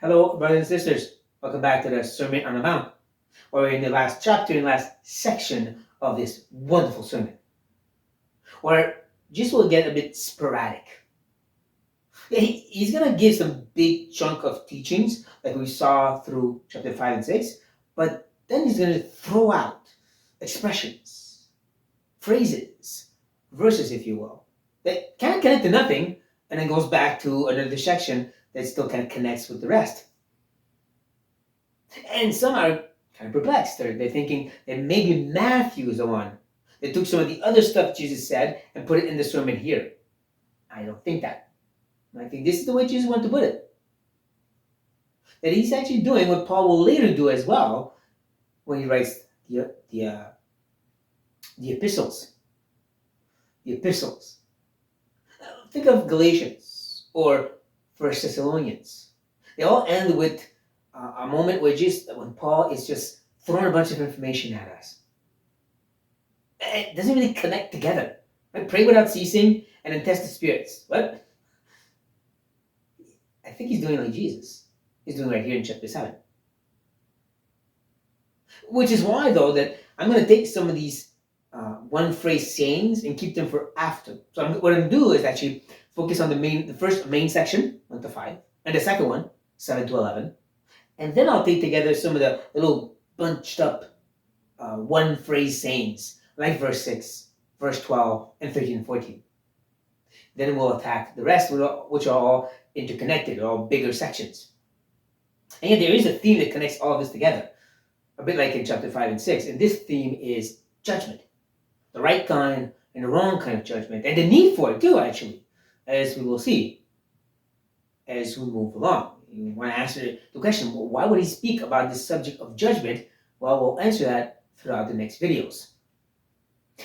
Hello, brothers and sisters. Welcome back to the Sermon on the Mount. We're in the last chapter, in the last section of this wonderful sermon, where Jesus will get a bit sporadic. He's going to give some big chunk of teachings, like we saw through chapter 5 and 6, but then he's going to throw out expressions, phrases, verses, if you will, that kind of connect to nothing, and then goes back to another section that still kind of connects with the rest. And some are kind of perplexed. They're thinking that maybe Matthew is the one that took some of the other stuff Jesus said and put it in the sermon here. I don't think that. I think this is the way Jesus wanted to put it. That he's actually doing what Paul will later do as well when he writes the epistles. The epistles. Think of Galatians or First Thessalonians. They all end with a moment where when Paul is just throwing a bunch of information at us. It doesn't really connect together. Right? Pray without ceasing and then test the spirits. What? I think he's doing like Jesus. He's doing right here in chapter 7. Which is why, though, that I'm going to take some of these one phrase sayings and keep them for after. So what I'm going to do is actually focus on the first main section, 1 to 5, and the second one, 7 to 11. And then I'll take together some of the little bunched up one phrase sayings, like verse 6, verse 12, and 13 and 14. Then we'll attack the rest, which are all interconnected, or all bigger sections. And yet there is a theme that connects all of this together, a bit like in chapter 5 and 6. And this theme is judgment. The right kind and the wrong kind of judgment, and the need for it too, actually, as we will see as we move along. You want to answer the question, well, why would he speak about this subject of judgment? Well, we'll answer that throughout the next videos.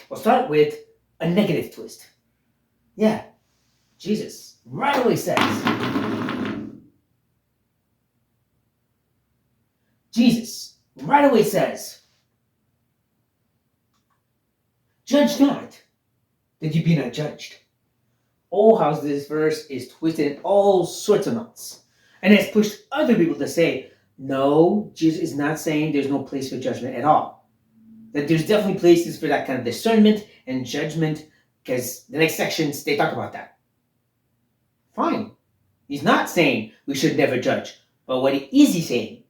We'll start with a negative twist. Yeah, Jesus right away says, judge not, that you be not judged. Oh, how this verse is twisted in all sorts of knots. And has pushed other people to say, no, Jesus is not saying there's no place for judgment at all. That there's definitely places for that kind of discernment and judgment, because the next sections, they talk about that. Fine. He's not saying we should never judge. But what is he saying?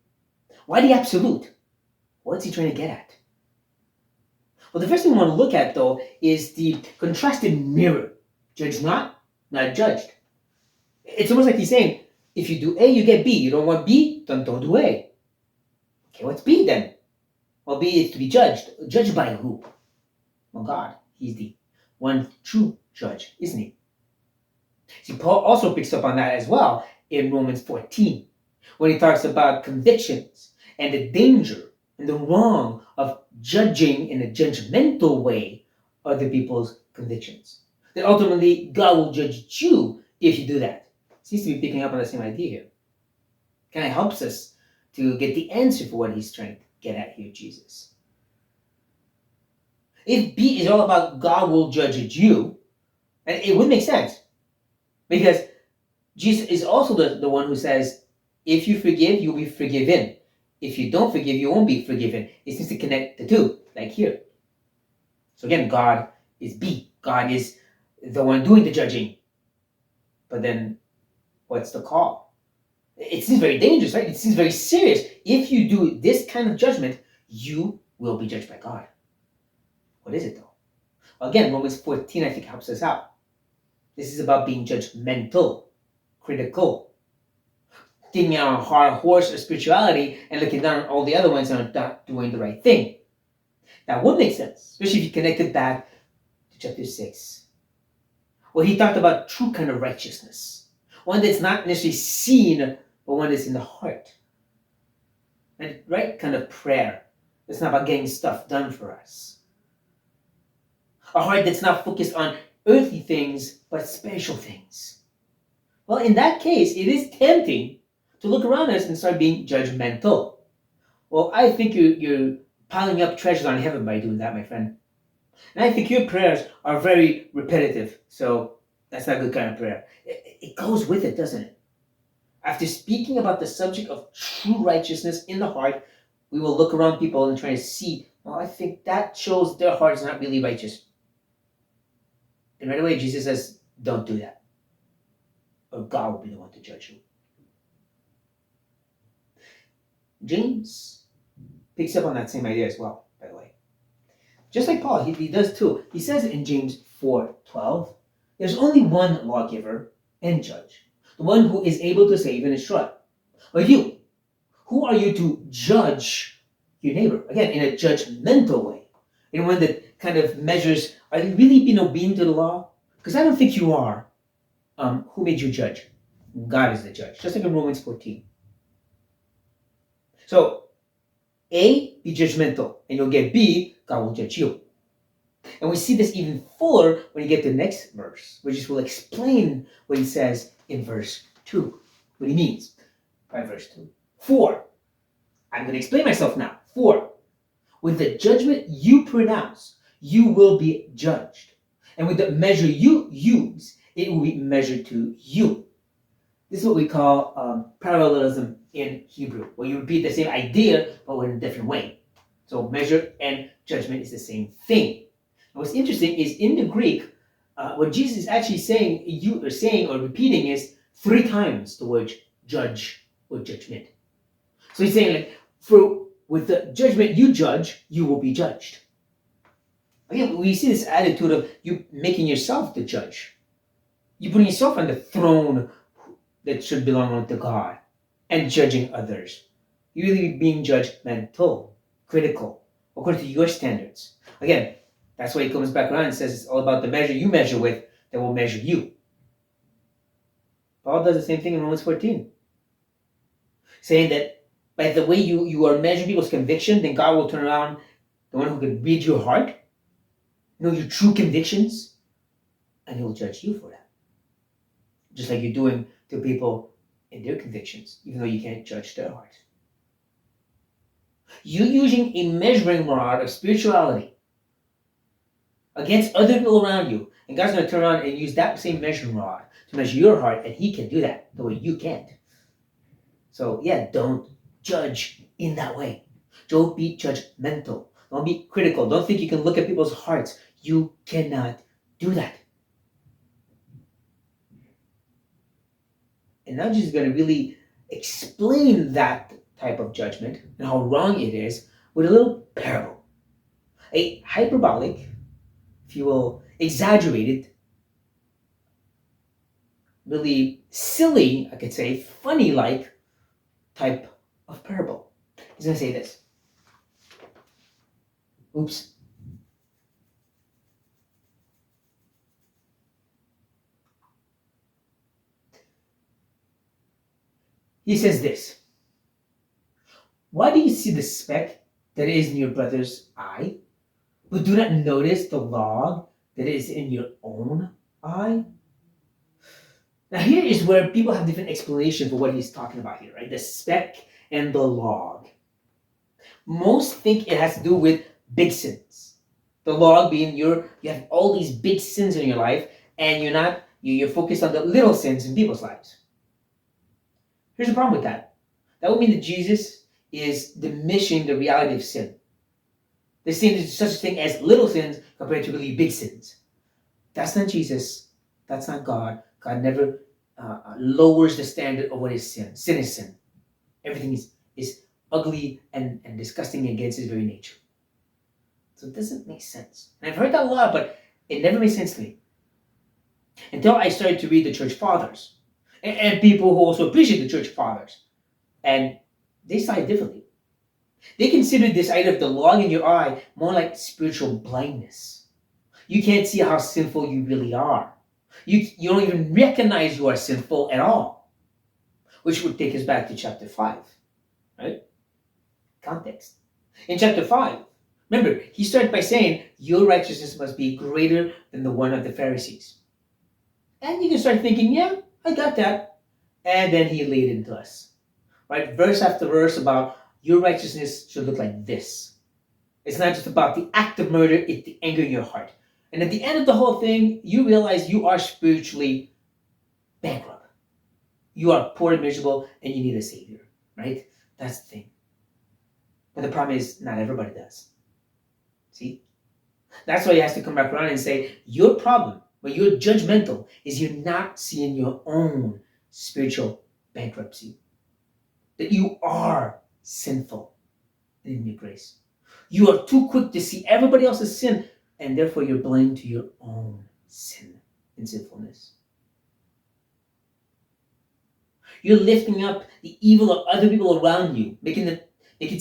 Why the absolute? What's he trying to get at? Well, the first thing we want to look at, though, is the contrasted mirror. Judge not judged. It's almost like he's saying, if you do A, you get B. You don't want B, then don't do A. Okay, what's B then? Well, B is to be judged. Judged by who? Well, God. He's the one true judge, isn't he? See, Paul also picks up on that as well in Romans 14, when he talks about convictions and the danger and the wrong of judging in a judgmental way other people's convictions. That ultimately God will judge you if you do that. Seems to be picking up on the same idea here. Kind of helps us to get the answer for what he's trying to get at here, Jesus. If B is all about God will judge you, and it would make sense. Because Jesus is also the one who says, if you forgive, you'll be forgiven. If you don't forgive, you won't be forgiven. It seems to connect the two, like here. So again, God is B. God is the one doing the judging. But then, what's the call? It seems very dangerous, right? It seems very serious. If you do this kind of judgment, you will be judged by God. What is it, though? Well, again, Romans 14, I think, helps us out. This is about being judgmental, critical, taking on a hard horse of spirituality and looking down on all the other ones that are not doing the right thing. That would make sense, especially if you connect it back to chapter 6, where he talked about true kind of righteousness, one that's not necessarily seen, but one that's in the heart. And right kind of prayer that's not about getting stuff done for us. A heart that's not focused on earthly things, but spiritual things. Well, in that case, it is tempting to look around us and start being judgmental. Well, I think you're piling up treasures on heaven by doing that, my friend. And I think your prayers are very repetitive, so that's not a good kind of prayer. It goes with it, doesn't it? After speaking about the subject of true righteousness in the heart, we will look around people and try to see, well, I think that shows their heart is not really righteous. And right away, Jesus says, don't do that, or God will be the one to judge you. James picks up on that same idea as well, by the way. Just like Paul, he does too. He says in James 4:12, there's only one lawgiver and judge, the one who is able to save and destroy. But you, who are you to judge your neighbor? Again, in a judgmental way. In one that kind of measures, are you really being obedient to the law? Because I don't think you are. Who made you judge? God is the judge. Just like in Romans 14. So, A, be judgmental, and you'll get B, God will judge you. And we see this even fuller when you get to the next verse, which will explain what he says in verse 2, what he means by verse 2. For, I'm going to explain myself now. For, with the judgment you pronounce, you will be judged. And with the measure you use, it will be measured to you. This is what we call parallelism in Hebrew, where you repeat the same idea, but in a different way. So measure and judgment is the same thing. And what's interesting is in the Greek, what Jesus is actually saying or repeating is 3 times the word judge or judgment. So he's saying, like, for with the judgment you judge, you will be judged. Again, we see this attitude of you making yourself the judge. You putting yourself on the throne that should belong to God and judging others. You really being judgmental, critical, according to your standards. Again, that's why he comes back around and says it's all about the measure you measure with that will measure you. Paul does the same thing in Romans 14. Saying that by the way you are measuring people's conviction, then God will turn around, the one who can read your heart, know your true convictions, and he will judge you for that. Just like you're doing to people in their convictions, even though you can't judge their heart. You using a measuring rod of spirituality against other people around you, and God's going to turn around and use that same measuring rod to measure your heart, and he can do that the way you can't. So yeah, don't judge in that way. Don't be judgmental. Don't be critical. Don't think you can look at people's hearts. You cannot do that. And now Jesus is going to really explain that type of judgment and how wrong it is with a little parable. A hyperbolic, if you will, exaggerated, really silly, I could say, funny-like type of parable. He's going to say this. Oops. He says this. Why do you see the speck that is in your brother's eye, but do not notice the log that is in your own eye? Now here is where people have different explanations for what he's talking about here, right? The speck and the log. Most think it has to do with big sins. The log being you have all these big sins in your life, and you're focused on the little sins in people's lives. Here's the problem with that. That would mean that Jesus is diminishing the reality of sin. They're saying there's such a thing as little sins compared to really big sins. That's not Jesus. That's not God. God never lowers the standard of what is sin. Sin is sin. Everything is ugly and disgusting against his very nature. So it doesn't make sense. And I've heard that a lot, but it never made sense to me. Until I started to read the church fathers. And people who also appreciate the church fathers. And they saw it differently. They considered this idea of the log in your eye more like spiritual blindness. You can't see how sinful you really are. You don't even recognize you are sinful at all. Which would take us back to chapter 5. Right? Context. In chapter 5, remember, he started by saying, your righteousness must be greater than the one of the Pharisees. And you can start thinking, yeah, I got that. And then he laid it into us. Right? Verse after verse about your righteousness should look like this. It's not just about the act of murder, it's the anger in your heart. And at the end of the whole thing, you realize you are spiritually bankrupt. You are poor and miserable and you need a savior, right? That's the thing. But the problem is not everybody does. See? That's why he has to come back around and say, your problem, when you're judgmental, is you're not seeing your own spiritual bankruptcy. That you are sinful in your grace. You are too quick to see everybody else's sin, and therefore you're blind to your own sin and sinfulness. You're lifting up the evil of other people around you, making it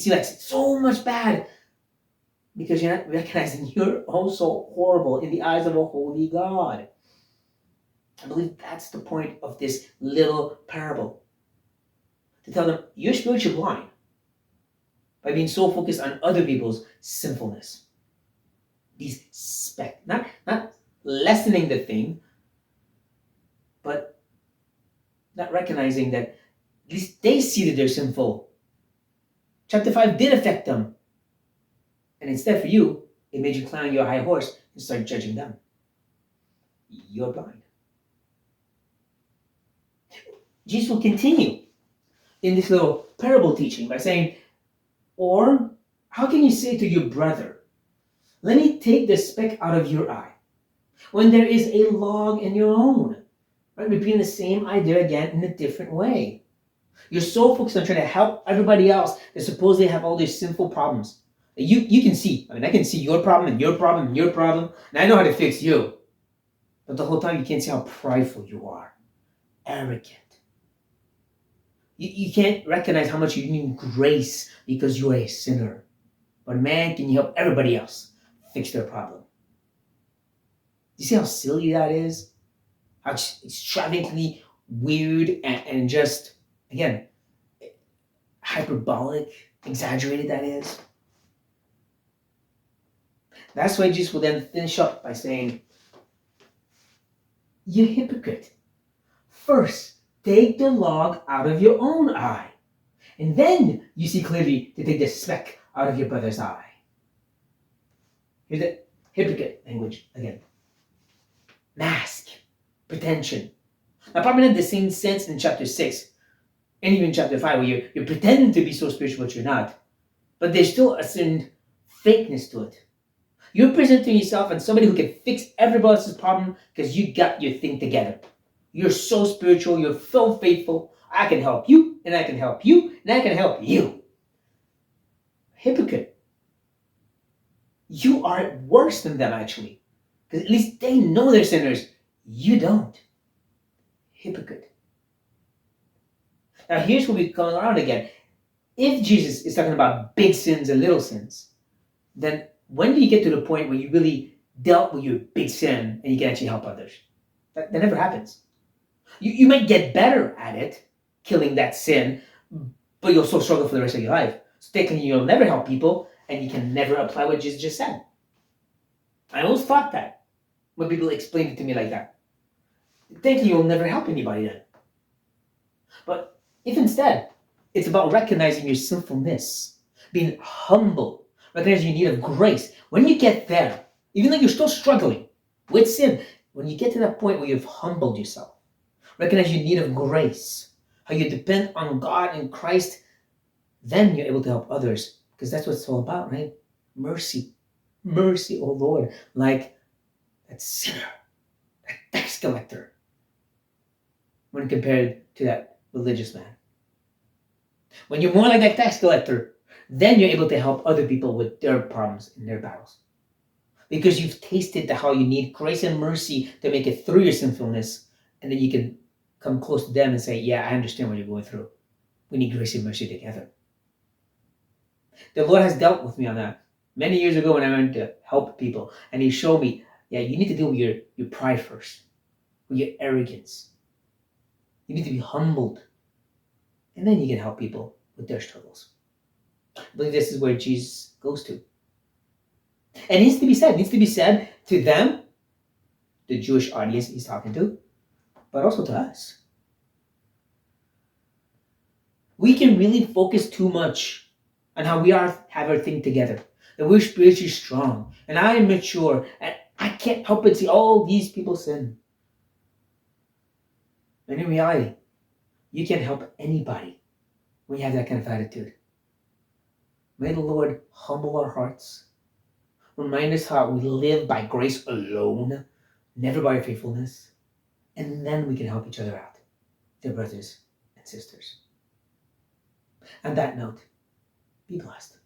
seem like so much bad, because you're not recognizing you're also horrible in the eyes of a holy God. I believe that's the point of this little parable. To tell them, you're spiritually blind by being so focused on other people's sinfulness. These not lessening the thing, but not recognizing that at least they see that they're sinful. Chapter 5 did affect them. And instead for you, it made you climb on your high horse and start judging them. You're blind. Jesus will continue in this little parable teaching by saying, or how can you say to your brother, let me take the speck out of your eye, when there is a log in your own? Right? Repeating the same idea again in a different way. You're so focused on trying to help everybody else that supposedly have all these sinful problems. You can see. I can see your problem and your problem and your problem, and I know how to fix you. But the whole time you can't see how prideful you are, arrogant. You can't recognize how much you need grace because you are a sinner. But man, can you help everybody else fix their problem? You see how silly that is? How extravagantly weird and just, again, hyperbolic, exaggerated that is? That's why Jesus will then finish up by saying, you hypocrite. First, take the log out of your own eye, and then you see clearly to take the speck out of your brother's eye. Here's the hypocrite language again. Mask, pretension. Now, probably not the same sense in chapter 6 and even chapter 5 where you're pretending to be so spiritual but you're not. But there's still a certain fakeness to it. You're presenting yourself as somebody who can fix everybody else's problem because you got your thing together. You're so spiritual, you're so faithful. I can help you, and I can help you, and I can help you. Hypocrite. You are worse than them, actually. Because at least they know they're sinners. You don't. Hypocrite. Now here's where we come around again. If Jesus is talking about big sins and little sins, then when do you get to the point where you really dealt with your big sin and you can actually help others? That never happens. You might get better at it, killing that sin, but you'll still struggle for the rest of your life. So technically you'll never help people and you can never apply what Jesus just said. I always thought that when people explained it to me like that. Technically you'll never help anybody then. But if instead it's about recognizing your sinfulness, being humble, recognizing your need of grace, when you get there, even though you're still struggling with sin, when you get to that point where you've humbled yourself, recognize your need of grace, how you depend on God and Christ, then you're able to help others. Because that's what it's all about, right? Mercy. Mercy, oh Lord. Like that sinner, that tax collector, when compared to that religious man. When you're more like that tax collector, then you're able to help other people with their problems and their battles. Because you've tasted how you need grace and mercy to make it through your sinfulness, and then you can come close to them and say, yeah, I understand what you're going through. We need grace and mercy together. The Lord has dealt with me on that many years ago when I went to help people, and He showed me, yeah, you need to deal with your pride first, with your arrogance. You need to be humbled, and then you can help people with their struggles. I believe this is where Jesus goes to. And it needs to be said. It needs to be said to them, the Jewish audience He's talking to, but also to us. We can really focus too much on how we have our thing together, that we're spiritually strong, and I am mature, and I can't help but see all these people sin. And in reality, You can't help anybody when you have that kind of attitude. May the Lord humble our hearts, remind us how we live by grace alone, never by our faithfulness, and then we can help each other out, dear brothers and sisters. On that note, be blessed.